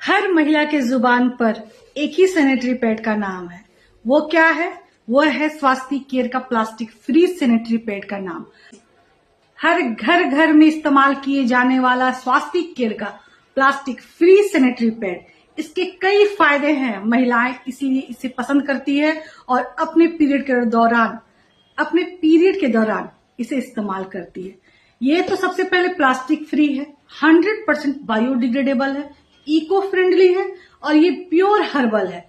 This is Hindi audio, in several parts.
हर महिला के जुबान पर एक ही सैनिटरी पैड का नाम है। वो क्या है? वो है स्वास्तिक केयर का प्लास्टिक फ्री सैनिटरी पैड का नाम। हर घर घर में इस्तेमाल किए जाने वाला स्वास्तिक केयर का प्लास्टिक फ्री सैनिटरी पैड। इसके कई फायदे हैं। महिलाएं इसलिए इसे पसंद करती है और अपने पीरियड के दौरान इसे इस्तेमाल करती है। ये तो सबसे पहले प्लास्टिक फ्री है, 100% बायोडिग्रेडेबल है, इको फ्रेंडली है और ये प्योर हर्बल है।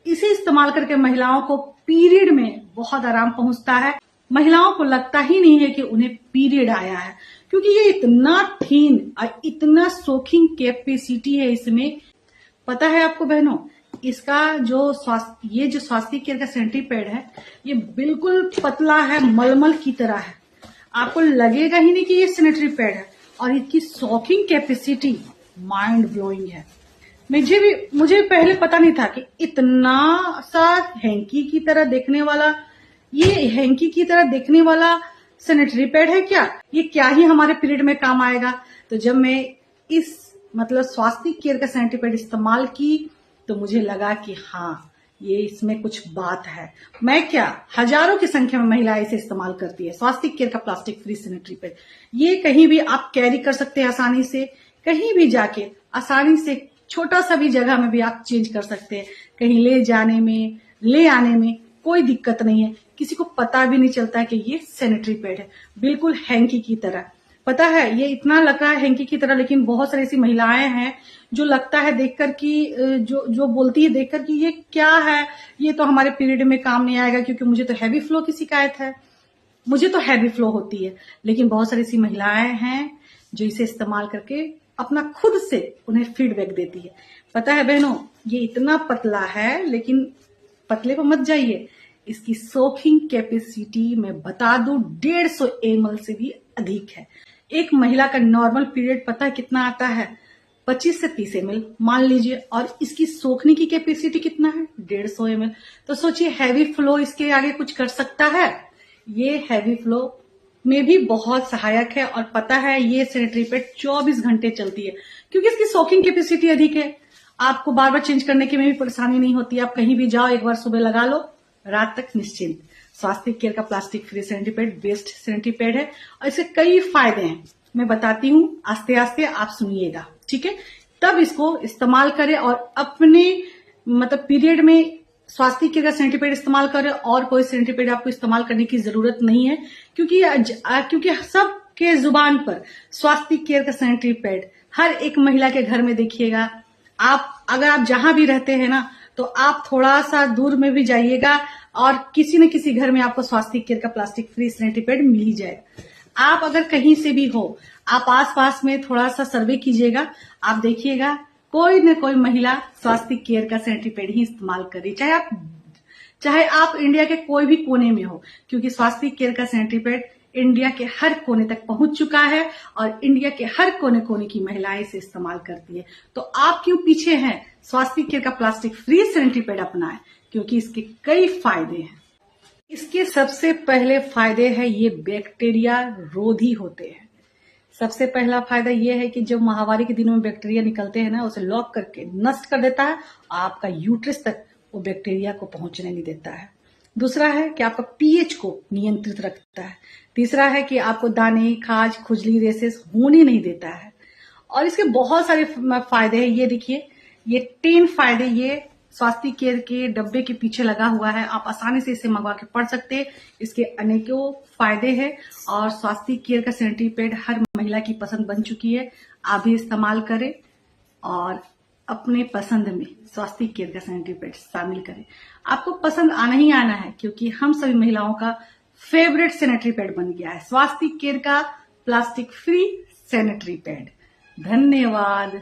इसे इस्तेमाल करके महिलाओं को पीरियड में बहुत आराम पहुंचता है। महिलाओं को लगता ही नहीं है कि उन्हें पीरियड आया है, क्योंकि ये इतना थीन और इतना सोकिंग कैपेसिटी है इसमें। पता है आपको बहनों, इसका जो स्वास्तिक केयर का सैनिटरी पैड है, ये बिल्कुल पतला है, मलमल की तरह है। आपको लगेगा ही नहीं कि ये सैनिटरी पैड है। और इसकी सॉकिंग कैपेसिटी माइंड ब्लोइंग है। मुझे पहले पता नहीं था कि इतना सा हैंकी की तरह देखने वाला सैनिटरी पैड है क्या? ये क्या ही हमारे पीरियड में काम आएगा? तो जब मैं इस स्वास्तिक केयर का सैनिटरी पैड इस्तेमाल की तो मुझे लगा कि हाँ, ये इसमें कुछ बात है। मैं क्या, हजारों की संख्या में महिलाएं इसे इस्तेमाल करती है। स्वास्तिक केयर का प्लास्टिक फ्री सैनिटरी पैड, ये कहीं भी आप कैरी कर सकते हैं आसानी से, कहीं भी जाके आसानी से, छोटा सा भी जगह में भी आप चेंज कर सकते हैं। कहीं ले जाने में, ले आने में कोई दिक्कत नहीं है। किसी को पता भी नहीं चलता है कि ये सैनिटरी पैड है, बिल्कुल हैंकी की तरह। पता है, ये इतना लग रहा है हैंकी की तरह, लेकिन बहुत सारी ऐसी महिलाएं हैं जो लगता है देखकर कि जो बोलती है देखकर कि ये क्या है, ये तो हमारे पीरियड में काम नहीं आएगा, क्योंकि मुझे तो हैवी फ्लो की शिकायत है, मुझे तो हैवी फ्लो होती है। लेकिन बहुत सारी ऐसी महिलाएं हैं जो इसे इस्तेमाल करके अपना खुद से उन्हें फीडबैक देती है। पता है बहनों, ये इतना पतला है, लेकिन पतले पर मत जाइए। इसकी सोकिंग कैपेसिटी मैं बता दूं 150 ml से भी अधिक है। एक महिला का नॉर्मल पीरियड पता है कितना आता है? 25 से 30 ml मान लीजिए, और इसकी सोखने की कैपेसिटी कितना है? 150 ml। तो सोचिए, हैवी फ्लो इसके आगे कुछ कर सकता है? ये हैवी फ्लो में भी बहुत सहायक है। और पता है, ये सैनिटरी पैड 24 घंटे चलती है, क्योंकि इसकी सोकिंग कैपेसिटी अधिक है। आपको बार बार चेंज करने की में भी परेशानी नहीं होती। आप कहीं भी जाओ, एक बार सुबह लगा लो, रात तक निश्चिंत। स्वास्तिक केयर का plastic free sanitary pad best sanitary pad है और इसके कई फायदे हैं। मैं बताती हूँ, आस्ते आस्ते आप सुनिएगा, ठीक है? तब इसको इस्तेमाल करें और अपने पीरियड में स्वास्तिक केयर का सैनिटरी पैड इस्तेमाल करें। और कोई सैनिटरी पैड आपको इस्तेमाल करने की जरूरत नहीं है, क्योंकि सबके जुबान पर स्वास्तिक केयर का सैनिटरी पैड हर एक महिला के घर में देखिएगा। अगर आप जहां भी रहते हैं ना, तो आप थोड़ा सा दूर में भी जाइएगा और किसी न किसी घर में आपको स्वास्तिक केयर का प्लास्टिक फ्री सैनिटरी पैड मिल ही जाएगा। आप अगर कहीं से भी हो, आप आसपास में थोड़ा सा सर्वे कीजिएगा, आप देखिएगा कोई न कोई महिला स्वास्तिक केयर का सैनिटरी पैड ही इस्तेमाल करे, चाहे आप इंडिया के कोई भी कोने में हो, क्योंकि स्वास्तिक केयर का सैनिटरी पैड इंडिया के हर कोने तक पहुंच चुका है और इंडिया के हर कोने कोने की महिलाएं इसे इस्तेमाल करती है। तो आप क्यों पीछे हैं? स्वास्तिक केयर का प्लास्टिक फ्री सैनिटरी पैड अपनाएं, क्योंकि इसके कई फायदे हैं। इसके सबसे पहले फायदे है, ये बैक्टीरिया रोधी होते हैं। सबसे पहला फायदा ये है कि जब माहवारी के दिनों में बैक्टीरिया निकलते हैं ना, उसे लॉक करके नष्ट कर देता है। आपका यूट्रस तक वो बैक्टीरिया को पहुंचने नहीं देता है। दूसरा है कि आपका पीएच को नियंत्रित रखता है। तीसरा है कि आपको दाने, खाज, खुजली, रेसेस होने नहीं देता है। और इसके बहुत सारे फायदे हैं। ये देखिए, ये 3 फायदे ये स्वास्तिक केयर के डब्बे के पीछे लगा हुआ है। आप आसानी से इसे मंगवा के पढ़ सकते हैं। इसके अनेकों फायदे हैं और स्वास्तिक केयर का सैनिटरी पैड हर महिला की पसंद बन चुकी है। आप भी इस्तेमाल करें और अपने पसंद में स्वास्तिक केयर का सैनिटरी पैड शामिल करें। आपको पसंद आना ही आना है, क्योंकि हम सभी महिलाओं का फेवरेट सैनिटरी पैड बन गया है स्वास्तिक केयर का प्लास्टिक फ्री सैनिटरी पैड। धन्यवाद।